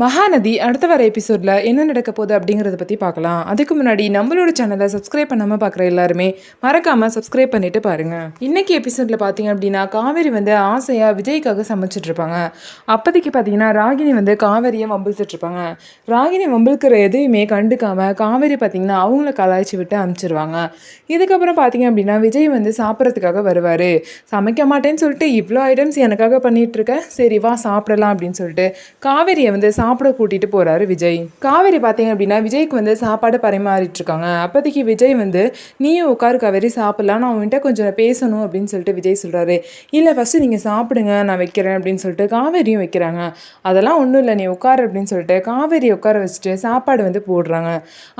மகாநதி அடுத்த வர எபிசோட்ல என்ன நடக்க போகுது அப்படிங்கிறத பற்றி பார்க்கலாம். அதுக்கு முன்னாடி நம்மளோட சேனலை சப்ஸ்கிரைப் பண்ணாமல் பார்க்குற எல்லாருமே மறக்காமல் சப்ஸ்கிரைப் பண்ணிட்டு பாருங்க. இன்னைக்கு எபிசோட்ல பார்த்தீங்க அப்படின்னா காவேரி வந்து ஆசையாக விஜய்க்காக சமைச்சிட்டு இருப்பாங்க. அப்போதைக்கு பார்த்தீங்கன்னா ராகினி வந்து காவேரியை வம்பிழுத்துட்டு இருப்பாங்க. ராகினி வம்பிழுக்கிற எதையுமே கண்டுக்காம காவேரி பார்த்தீங்கன்னா அவங்கள கலாய்ச்சி விட்டு அனுப்பிச்சிருவாங்க. இதுக்கப்புறம் பார்த்தீங்க அப்படின்னா விஜய் வந்து சாப்பிட்றதுக்காக வருவார். சமைக்க மாட்டேன்னு சொல்லிட்டு இவ்வளோ ஐட்டம்ஸ் எனக்காக பண்ணிட்டு இருக்க, சரி வா சாப்பிடலாம் அப்படின்னு சொல்லிட்டு காவேரியை வந்து சாப்பிட கூட்டிட்டு போறாரு விஜய். காவேரி பார்த்தீங்க அப்படின்னா விஜய்க்கு வந்து சாப்பாடு பரிமாறிட்டு இருக்காங்க. அப்போதைக்கு விஜய் வந்து நீயும் உட்காரு காவேரி சாப்பிடலாம், நான் அவன்கிட்ட கொஞ்சம் பேசணும் அப்படின்னு சொல்லிட்டு விஜய் சொல்றாரு. இல்லை ஃபர்ஸ்ட் நீங்கள் சாப்பிடுங்க நான் வைக்கிறேன் அப்படின்னு சொல்லிட்டு காவேரியும் வைக்கிறாங்க. அதெல்லாம் ஒன்றும் இல்லை நீ உட்காரு அப்படின்னு சொல்லிட்டு காவேரி உட்கார வச்சுட்டு சாப்பாடு வந்து போடுறாங்க.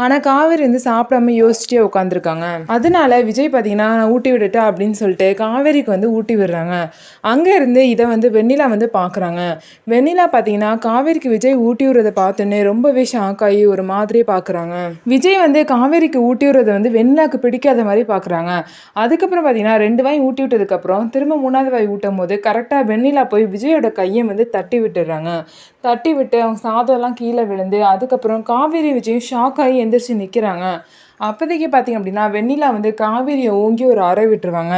ஆனால் காவேரி வந்து சாப்பிடாம யோசிச்சுட்டே உட்காந்துருக்காங்க. அதனால விஜய் பார்த்தீங்கன்னா நான் ஊட்டி விட்டுட்டா அப்படின்னு சொல்லிட்டு காவேரிக்கு வந்து ஊட்டி விடுறாங்க. அங்கே இருந்து இதை வந்து வெண்ணிலா வந்து பார்க்குறாங்க. வெண்ணிலா பார்த்தீங்கன்னா காவேரிக்கு விஜய் ஊட்டி விடுறதை பார்த்தோன்னே ரொம்பவே ஷாக் ஆகி ஒரு மாதிரியே பார்க்குறாங்க. விஜய் வந்து காவேரிக்கு ஊட்டி விடுறதை வந்து வெண்ணிலாக்கு பிடிக்காத மாதிரி பார்க்குறாங்க. அதுக்கப்புறம் பார்த்தீங்கன்னா 2 வாய் ஊட்டி விட்டதுக்கப்புறம் திரும்ப 3வது வாய் ஊட்டும் போது கரெக்டாக வெண்ணிலா போய் விஜயோட கையை வந்து தட்டி விட்டுடுறாங்க. தட்டி விட்டு அவங்க சாதம்லாம் கீழே விழுந்து அதுக்கப்புறம் காவேரி விஜய் ஷாக் ஆகி எந்திரிச்சு நிற்கிறாங்க. அப்போதைக்கு பார்த்தீங்க அப்படின்னா வெண்ணிலா வந்து காவேரியை ஓங்கி ஒரு அறை விட்டுருவாங்க.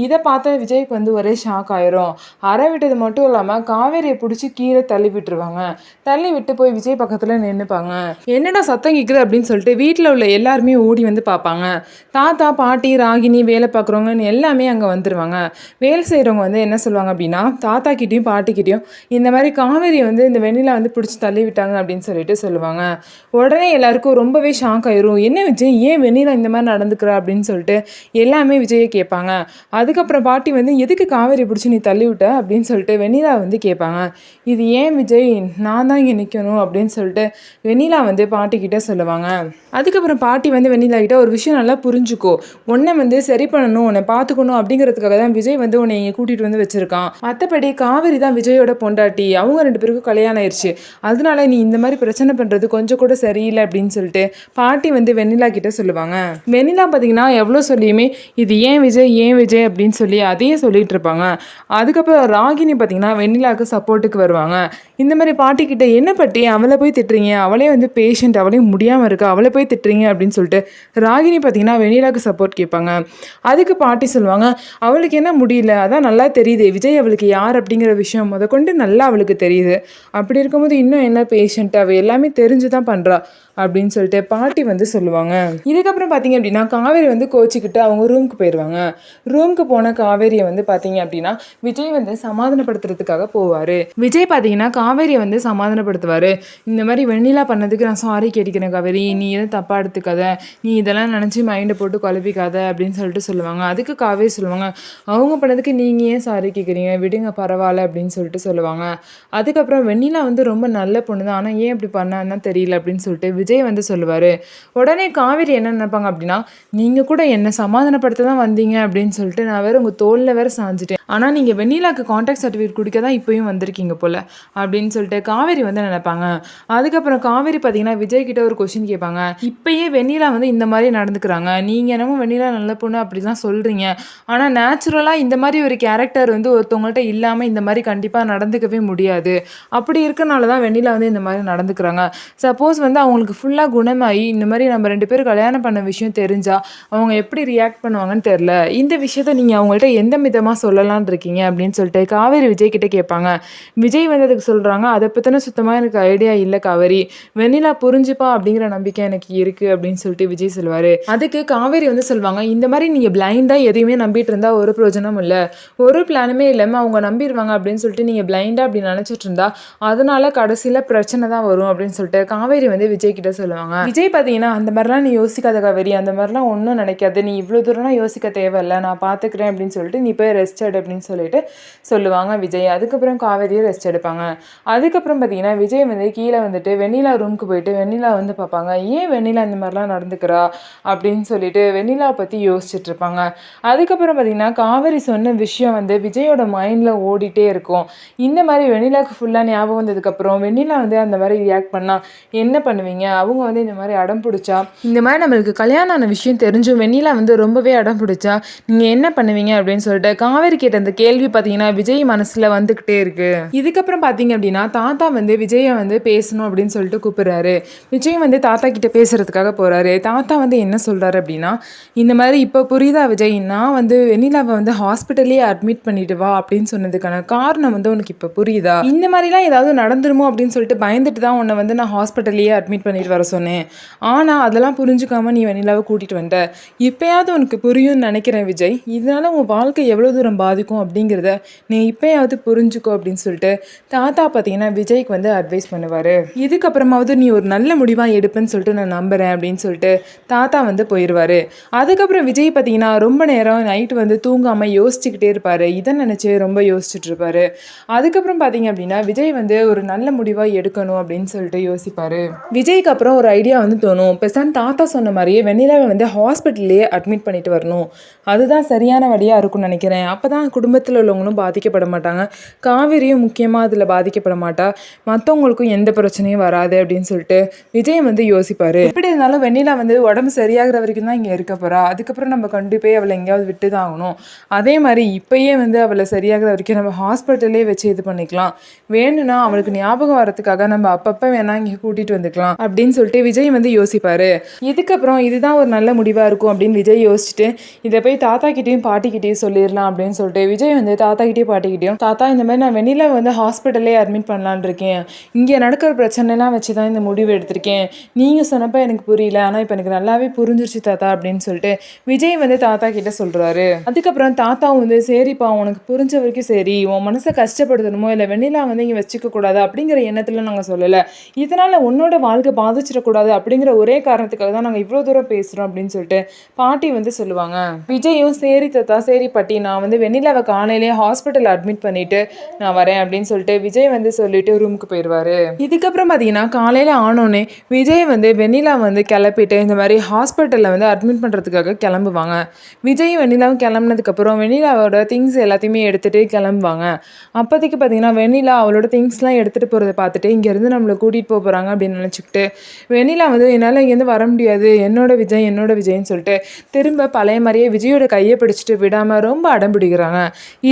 இதை பார்த்த விஜய்க்கு வந்து ஒரே ஷாக் ஆயிரும். அறை விட்டது மட்டும் இல்லாமல் காவேரியை பிடிச்சி கீழே தள்ளி விட்டுருவாங்க. தள்ளி விட்டு போய் விஜய் பக்கத்தில் நின்றுப்பாங்க. என்னடா சத்தம் கேட்குது அப்படின்னு சொல்லிட்டு வீட்டில் உள்ள எல்லாருமே ஓடி வந்து பார்ப்பாங்க. தாத்தா பாட்டி ராகினி வேலை பார்க்குறவங்கன்னு எல்லாமே அங்கே வந்துடுவாங்க. வேலை செய்கிறவங்க வந்து என்ன சொல்லுவாங்க அப்படின்னா தாத்தா கிட்டேயும் பாட்டிக்கிட்டேயும் இந்த மாதிரி காவேரி வந்து இந்த வெண்ணிலா வந்து பிடிச்சி தள்ளி விட்டாங்க அப்படின்னு சொல்லிட்டு சொல்லுவாங்க. உடனே எல்லாருக்கும் ரொம்பவே ஷாக் ஆயிரும். என்ன விஜய் ஏன் வெண்ணிலா இந்த மாதிரி நடந்துக்கிறா அப்படின்னு சொல்லிட்டு எல்லாமே விஜயை கேட்பாங்க. அதுக்கப்புறம் பாட்டி வந்து எதுக்கு காவேரி பிடிச்சி நீ தள்ளி விட்ட அப்படின்னு சொல்லிட்டு வெண்ணிலா வந்து கேட்பாங்க. இது ஏன் விஜய் நான் தான் இங்கே நிற்கணும் அப்படின்னு சொல்லிட்டு வெண்ணிலா வந்து பாட்டிக்கிட்ட சொல்லுவாங்க. அதுக்கப்புறம் பாட்டி வந்து வெண்ணிலா கிட்ட ஒரு விஷயம் நல்லா புரிஞ்சுக்கோ, உன்னை வந்து சரி பண்ணணும் உன்னை பார்த்துக்கணும் அப்படிங்கிறதுக்காக தான் விஜய் வந்து உன்னை இங்கே கூட்டிகிட்டு வந்து வச்சிருக்கான். மற்றபடி காவேரி தான் விஜயோட பொண்டாட்டி, அவங்க 2 பேருக்கும் கல்யாணம் ஆயிடுச்சு, அதனால நீ இந்த மாதிரி பிரச்சனை பண்ணுறது கொஞ்சம் கூட சரியில்லை அப்படின்னு சொல்லிட்டு பாட்டி வந்து வெண்ணிலா கிட்ட சொல்லுவாங்க. வெண்ணிலா பார்த்தீங்கன்னா எவ்வளோ சொல்லியுமே இது ஏன் விஜய் அப்படின்னு சொல்லி அதையே சொல்லிட்டு இருப்பாங்க. அதுக்கப்புறம் ராகினி பார்த்தீங்கன்னா வெண்ணிலாவுக்கு சப்போர்ட்டுக்கு வருவாங்க. இந்த மாதிரி பாட்டிக்கிட்ட என்ன பட்டி அவளை போய் திட்டுறீங்க, அவளே வந்து பேஷண்ட், அவளே முடியாமல் இருக்கா, அவளை போய் திட்டுறீங்க அப்படின்னு சொல்லிட்டு ராகினி பார்த்தீங்கன்னா வெண்ணிலாவுக்கு சப்போர்ட் கேட்பாங்க. அதுக்கு பாட்டி சொல்லுவாங்க அவளுக்கு என்ன முடியல, அதான் நல்லா தெரியுது விஜய் அவளுக்கு யார் அப்படிங்கிற விஷயம் முதற்கொண்டு நல்லா அவளுக்கு தெரியுது, அப்படி இருக்கும்போது இன்னும் என்ன பேஷண்ட், அவள் எல்லாமே தெரிஞ்சு தான் பண்ணுறா அப்படின்னு சொல்லிட்டு பாட்டி வந்து சொல்லுவாங்க. இதுக்கப்புறம் பார்த்தீங்க அப்படின்னா காவேரி வந்து கோச்சிக்கிட்டு அவங்க ரூமுக்கு போயிடுவாங்க. ரூமுக்கு போன காவேரியை வந்து பார்த்தீங்க அப்படின்னா விஜய் வந்து சமாதானப்படுத்துறதுக்காக போவார். விஜய் பார்த்தீங்கன்னா காவேரியை வந்து சமாதானப்படுத்துவார். இந்த மாதிரி வெண்ணிலா பண்ணதுக்கு நான் சாரி கேட்டுக்கிறேன் காவேரி, நீ எதுவும் தப்பாக எடுத்துக்காத, நீ இதெல்லாம் நினச்சி மைண்டை போட்டு குழப்பிக்காத அப்படின்னு சொல்லிட்டு சொல்லுவாங்க. அதுக்கு காவேரி சொல்லுவாங்க அவங்க பண்ணதுக்கு நீங்கள் ஏன் சாரி கேட்குறீங்க, விடுங்க பரவாயில்ல அப்படின்னு சொல்லிட்டு சொல்லுவாங்க. அதுக்கப்புறம் வெண்ணிலா வந்து ரொம்ப நல்ல பொண்ணு தான், ஆனால் ஏன் இப்படி பண்ணான்னு தெரியல அப்படின்னு சொல்லிட்டு விஜய் வந்து சொல்லுவார். உடனே காவேரி என்ன நினைப்பாங்க அப்படின்னா நீங்கள் கூட என்னை சமாதானப்படுத்த தான் வந்தீங்க அப்படின்னு சொல்லிட்டு நான் வேறு உங்கள் தோளில் வேறு சாஞ்சிட்டேன், ஆனால் நீங்கள் வெண்ணிலாக்கு கான்டாக்ட் சர்டிஃபிகேட் கொடுக்க தான் இப்போயும் வந்திருக்கீங்க போல் அப்படின்னு சொல்லிட்டு காவேரி வந்து நினைப்பாங்க. அதுக்கப்புறம் காவேரி பார்த்தீங்கன்னா விஜய் கிட்ட ஒரு கொஸ்டின் கேட்பாங்க. இப்போயே வெண்ணிலா வந்து இந்த மாதிரி நடந்துக்கிறாங்க, நீங்கள் என்னமோ வெண்ணிலா நல்ல பொண்ணு அப்படி தான் சொல்கிறீங்க, ஆனால் நேச்சுரலாக இந்த மாதிரி ஒரு கேரக்டர் வந்து ஒருத்தவங்கள்ட்ட இல்லாமல் இந்த மாதிரி கண்டிப்பாக நடந்துக்கவே முடியாது, அப்படி இருக்கனால தான் வெண்ணிலா வந்து இந்த மாதிரி நடந்துக்கிறாங்க. சப்போஸ் வந்து அவங்களுக்கு ஃபுல்லாக குணமாகி இந்த மாதிரி நம்ம 2 பேரும் கல்யாணம் பண்ண விஷயம் தெரிஞ்சால் அவங்க எப்படி ரியாக்ட் பண்ணுவாங்கன்னு தெரில, இந்த விஷயத்த நீங்கள் அவங்கள்ட்ட எந்த விதமாக சொல்லலான் இருக்கீங்க அப்படின்னு சொல்லிட்டு காவேரி விஜய் கிட்டே கேட்பாங்க. விஜய் வந்து அதுக்கு சொல்கிறாங்க அதை பற்றின சுத்தமாக எனக்கு ஐடியா இல்லை காவேரி, வெண்ணிலா புரிஞ்சுப்பா அப்படிங்கிற நம்பிக்கை எனக்கு இருக்குது அப்படின்னு சொல்லிட்டு விஜய் சொல்லுவார். அதுக்கு காவேரி வந்து சொல்லுவாங்க இந்த மாதிரி நீங்கள் பிளைண்டாக எதையுமே நம்பிட்டு இருந்தால் ஒரு பிரயோஜனம் இல்லை, ஒரு பிளானுமே இல்லாமல் அவங்க நம்பிடுவாங்க அப்படின்னு சொல்லிட்டு நீங்கள் பிளைண்டாக அப்படி நினச்சிட்டு இருந்தா அதனால கடைசியில் பிரச்சனை தான் வரும் அப்படின்னு சொல்லிட்டு காவேரி வந்து விஜய் கிட்ட சொல்லுவாங்க. விஜய் பார்த்தீங்கன்னா அந்த மாதிரிலாம் நீ யோசிக்காத காவேரி, அந்த மாதிரிலாம் ஒன்றும் நினைக்காது, நீ இவ்வளோ தூரம்லாம் யோசிக்க தேவையில்லை, நான் பார்த்துக்கிறேன் அப்படின்னு சொல்லிட்டு நீ போய் ரெஸ்ட் எடு அப்படின்னு சொல்லிட்டு சொல்லுவாங்க விஜய். அதுக்கப்புறம் காவேரியும் ரெஸ்ட் எடுப்பாங்க. அதுக்கப்புறம் பார்த்தீங்கன்னா விஜய் வந்து கீழே வந்துட்டு வெண்ணிலா ரூமுக்கு போயிட்டு வெண்ணிலா வந்து பார்ப்பாங்க. ஏன் வெண்ணிலா இந்த மாதிரிலாம் நடந்துக்கிறா அப்படின்னு சொல்லிட்டு வெண்ணிலா பற்றி யோசிச்சுட்டு இருப்பாங்க. அதுக்கப்புறம் பார்த்தீங்கன்னா காவேரி சொன்ன விஷயம் வந்து விஜயோட மைண்டில் ஓடிட்டே இருக்கும். இந்த மாதிரி வெண்ணிலாவுக்கு ஃபுல்லாக ஞாபகம் வந்ததுக்கப்புறம் வெண்ணிலா வந்து அந்த மாதிரி ரியாக்ட் பண்ணால் என்ன பண்ணுவீங்க, அவங்க வந்து இந்த மாதிரி அடம் பிடிச்சா இந்த மாதிரி நம்மளுக்கு கல்யாணம் ஆன விஷயம் தெரிஞ்சும் வெண்ணிலா வந்து ரொம்பவே அடம் பிடிச்சா நீங்கள் என்ன பண்ணுவீங்க அப்படின்னு சொல்லிட்டு காவேரி கேட்ட அந்த கேள்வி பார்த்தீங்கன்னா விஜய் மனசில் வந்துக்கிட்டே இருக்கு. இதுக்கப்புறம் பார்த்தீங்க அப்படின்னா தாத்தா வந்து விஜயை வந்து பேசணும் அப்படின்னு சொல்லிட்டு கூப்பிடுறாரு. விஜய் வந்து தாத்தா கிட்ட பேசுறதுக்காக போகிறாரு. தாத்தா வந்து என்ன சொல்கிறாரு அப்படின்னா, இந்த மாதிரி இப்போ புரியுதா விஜய், நான் வந்து வெண்ணிலாவை வந்து ஹாஸ்பிட்டல்லே அட்மிட் பண்ணிட்டு வா அப்படின்னு சொன்னதுக்கான காரணம் வந்து உனக்கு இப்போ புரியுதா? இந்த மாதிரிலாம் ஏதாவது நடந்துருமோ அப்படின்னு சொல்லிட்டு பயந்துட்டு தான் உன்னை வந்து நான் ஹாஸ்பிட்டல்லையே அட்மிட் பண்ணிட்டு வர சொன்னேன். ஆனால் அதெல்லாம் புரிஞ்சுக்காம நீ வெண்ணிலாவை கூட்டிகிட்டு வந்த. இப்போயாவது உனக்கு புரியும்னு நினைக்கிறேன் விஜய். இதனால உன் வாழ்க்கை எவ்வளோ தூரம் பாதிக்கும் அப்படிங்கிறத நீ இப்போயாவது புரிஞ்சுக்கோ அப்படின்னு சொல்லிட்டு தாத்தா பார்த்தீங்கன்னா விஜய்க்கு வந்து அட்வைஸ் பண்ணுவார். இதுக்கப்புறமாவது நீ ஒரு நல்ல முடிவாக எடுப்பேன்னு சொல்லிட்டு நான் நம்புகிறேன் அப்படின்னு சொல்லிட்டு தாத்தா வந்து போயிடுவார். அதுக்கப்புறம் விஜய் பார்த்தீங்கன்னா ரொம்ப நேரம் நைட்டு வந்து தூங்காமல் யோசிச்சுக்கிட்டே இருப்பார். இதை நினச்சி ரொம்ப யோசிச்சுட்டு இருப்பார். அதுக்கப்புறம் பார்த்தீங்க அப்படின்னா விஜய் வந்து ஒரு நல்ல முடிவாக எடுக்கணும் அப்படின்னு சொல்லிட்டு யோசிப்பார். விஜய்க்கு அப்புறம் ஒரு ஐடியா வந்து தோணும். பெசான் தாத்தா சொன்ன மாதிரியே வெண்ணிலாவை வந்து ஹாஸ்பிட்டல்லையே அட்மிட் பண்ணிட்டு வரணும். அதுதான் சரியான வழியாக இருக்கும்னு நினைக்கிறேன். அப்போ தான் குடும்பத்தில் உள்ளவங்களும் பாதிக்கப்பட மாட்டாங்க. காவேரியும் முக்கியமாக அதில் பாதிக்கப்பட மாட்டா. மற்றவங்களுக்கும் எந்த பிரச்சனையும் வராது அப்படின்னு சொல்லிட்டு விஜய் வந்து யோசிப்பார். எப்படி இருந்தாலும் வெண்ணிலா வந்து உடம்பு சரியாகிற வரைக்கும் தான் இங்கே இருக்க போகிறா. அதுக்கப்புறம் நம்ம கண்டிப்பாக அவளை எங்கேயாவது விட்டு தான் ஆகணும். அதே மாதிரி இப்போயே வந்து அவளை சரியாகிற வரைக்கும் நம்ம ஹாஸ்பிட்டலே வச்சு இது பண்ணிக்கலாம். வேணும்னா அவளுக்கு ஞாபகம் வரதுக்காக நம்ம அப்பப்போ வேணா இங்கே கூட்டிகிட்டு வந்துக்கலாம் அப்படின்னு சொல்லிட்டு விஜய் வந்து யோசிப்பார். இதுக்கப்புறம் இதுதான் ஒரு நல்ல முடிவாக இருக்கும் அப்படின்னு விஜய் யோசிச்சுட்டு இதை போய் தாத்தா கிட்டேயும் பாட்டிக்கிட்டேயும் சொல்லிடலாம் அப்படின்னு சொல்லிட்டு விஜய் வந்து தாத்தா கிட்டேயும் பாட்டிக்கிட்டேயும், தாத்தா இந்த மாதிரி நான் வெண்ணிலா வந்து ஹாஸ்பிட்டல்லே அட்மிட் பண்ணலான் இருக்கேன். இங்கே நடக்கிற பிரச்சனைலாம் வச்சு தான் இந்த முடிவு எடுத்திருக்கேன். நீங்கள் சொன்னப்போ எனக்கு புரியல, ஆனால் இப்போ எனக்கு நல்லாவே புரிஞ்சிருச்சு தாத்தா அப்படின்னு சொல்லிட்டு விஜய் வந்து தாத்தா கிட்ட சொல்கிறாரு. அதுக்கப்புறம் தாத்தாவும் வந்து சரிப்பா உனக்கு புரிஞ்ச வரைக்கும் சரி, உன் மனசை கஷ்டப்படுத்தணுமோ இல்லை வெண்ணிலா வந்து இங்கே வச்சுக்க கூடாது அப்படிங்கிற எண்ணத்தில் நாங்கள் சொல்லலை. இதனால் உன்னோட வாழ்க்கை பாதிச்சிடக்கூடாது அப்படிங்கிற ஒரே காரணத்துக்காக தான் நாங்கள் இவ்வளோ தூரம் பேசுகிறோம் அப்படின்னு சொல்லிட்டு பாட்டி வந்து சொல்லுவாங்க. விஜயும் சரி தாத்தா சரி பாட்டி, நான் வந்து வெண்ணிலாவை காலையிலேயே ஹாஸ்பிட்டல் அட்மிட் பண்ணிட்டு நான் வரேன் அப்படின்னு சொல்லிட்டு விஜய் வந்து சொல்லிட்டு ரூமுக்கு போயிடுவாரு. இதுக்கப்புறம் பார்த்தீங்கன்னா காலையில் ஆனோடனே விஜய் வந்து வெண்ணிலா வந்து கிளப்பிட்டு இந்த மாதிரி ஹாஸ்பிட்டலில் வந்து அட்மிட் பண்ணுறதுக்காக கிளம்புவாங்க. விஜய் வெண்ணிலாவும் கிளம்புனதுக்கப்புறம் வெண்ணிலாவோட திங்ஸ் எல்லாத்தையுமே எடுத்துகிட்டு கிளம்புவாங்க. அப்போதைக்கு பார்த்தீங்கன்னா வெண்ணிலா அவளோட திங்ஸ்லாம் எடுத்துகிட்டு போகிறத பார்த்துட்டு இங்கேருந்து நம்மளை கூட்டிகிட்டு போகிறாங்க அப்படின்னு நினச்சிக்கிட்டு வெண்ணிலா வந்து என்னால் இங்கேருந்து வர முடியாது, என்னோட விஜய்ன்னு சொல்லிட்டு திரும்ப பழைய மாதிரியே விஜயோட கையை பிடிச்சிட்டு விடாமல் ரொம்ப அடம் பிடிக்கிறாங்க.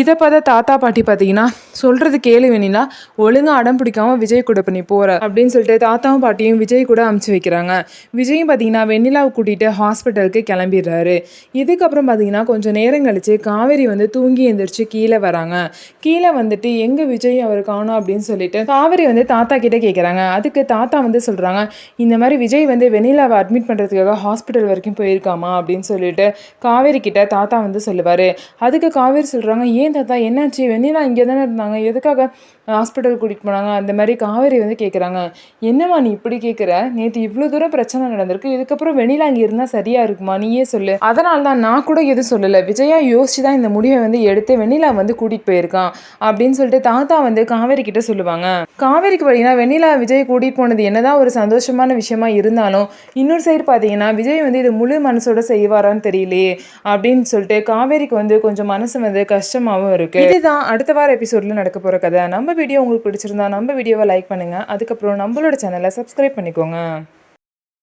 இதை பார்த்தா தாத்தா பாட்டி பார்த்தீங்கன்னா சொல்கிறது கேளு வெண்ணிலா, ஒழுங்காக அடம் பிடிக்காமல் விஜய் கூட பண்ணி போகிற அப்படின்னு சொல்லிட்டு தாத்தாவும் பாட்டியும் விஜய் கூட அமுச்சு வைக்கிறாங்க. விஜயும் பார்த்தீங்கன்னா வெண்ணிலாவை கூட்டிகிட்டு ஹாஸ்பிட்டலுக்கு கிளம்பிடுறாரு. இதுக்கப்புறம் பார்த்தீங்கன்னா கொஞ்சம் நேரம் கழிச்சு காவேரி வந்து தூங்கி எழுந்திரிச்சு கீழே வராங்க. கீழே வந்துட்டு எங்கே விஜய் அவர் காணோம் அப்படின்னு சொல்லிட்டு காவேரி வந்து தாத்தா கிட்ட கேட்குறாங்க. அதுக்கு தாத்தா வந்து சொல்கிறாங்க, இந்த மாதிரி விஜய் வந்து வெண்ணிலாவை அட்மிட் பண்ணுறதுக்காக ஹாஸ்பிட்டல் வரைக்கும் போயிருக்காமா அப்படின்னு சொல்லிட்டு காவேரி கிட்ட தாத்தா வந்து சொல்லுவார். அதுக்கு காவேரி சொல்கிறாங்க, ஏன் தாத்தா என்னாச்சு, வெண்ணிலா இங்கே தானே இருந்தாங்க, எதுக்காக ஹாஸ்பிட்டல் கூட்டிகிட்டு போனாங்க அந்த மாதிரி காவேரி வந்து கேட்குறாங்க. என்னம்மா நீ இப்படி கேட்குற, நேற்று இவ்வளோ தூரம் பிரச்சனை நடந்திருக்கு, இதுக்கப்புறம் வெண்ணிலா இங்கே இருந்தால் சரியாக இருக்குமா, நீயே சொல்லு. அதனால தான் நான் கூட எதுவும் சொல்லலை, விஜயா யோசிச்சு தான் இந்த முடிவை வந்து எடுத்து வெண்ணிலா வந்து கூட்டிகிட்டு போயிருக்கான் அப்படின்னு சொல்லிட்டு தாத்தா வந்து காவேரி கிட்ட சொல்லுவாங்க. காவேரிக்கு பார்த்தீங்கன்னா வெண்ணிலா விஜய் கூட்டிகிட்டு போனது என்னதான் ஒரு சந்தோஷமான விஷயமா இருந்தாலும் இன்னொரு சைடு பார்த்தீங்கன்னா விஜய் வந்து இது முழு மனசோட செய்வாரான்னு தெரியலையே அப்படின்னு சொல்லிட்டு காவேரிக்கு வந்து கொஞ்சம் மனசு வந்து கஷ்டமாகவும் இருக்கு. இதுதான் அடுத்த வார எபிசோட்ல நடக்க போகிற கதை. நம்ம வீடியோ உங்களுக்கு பிடிச்சிருந்தா நம்ம வீடியோவை லைக் பண்ணுங்க. அதுக்கப்புறம் நம்மளோட சேனலை சப்ஸ்கிரைப் பண்ணிக்கோங்க.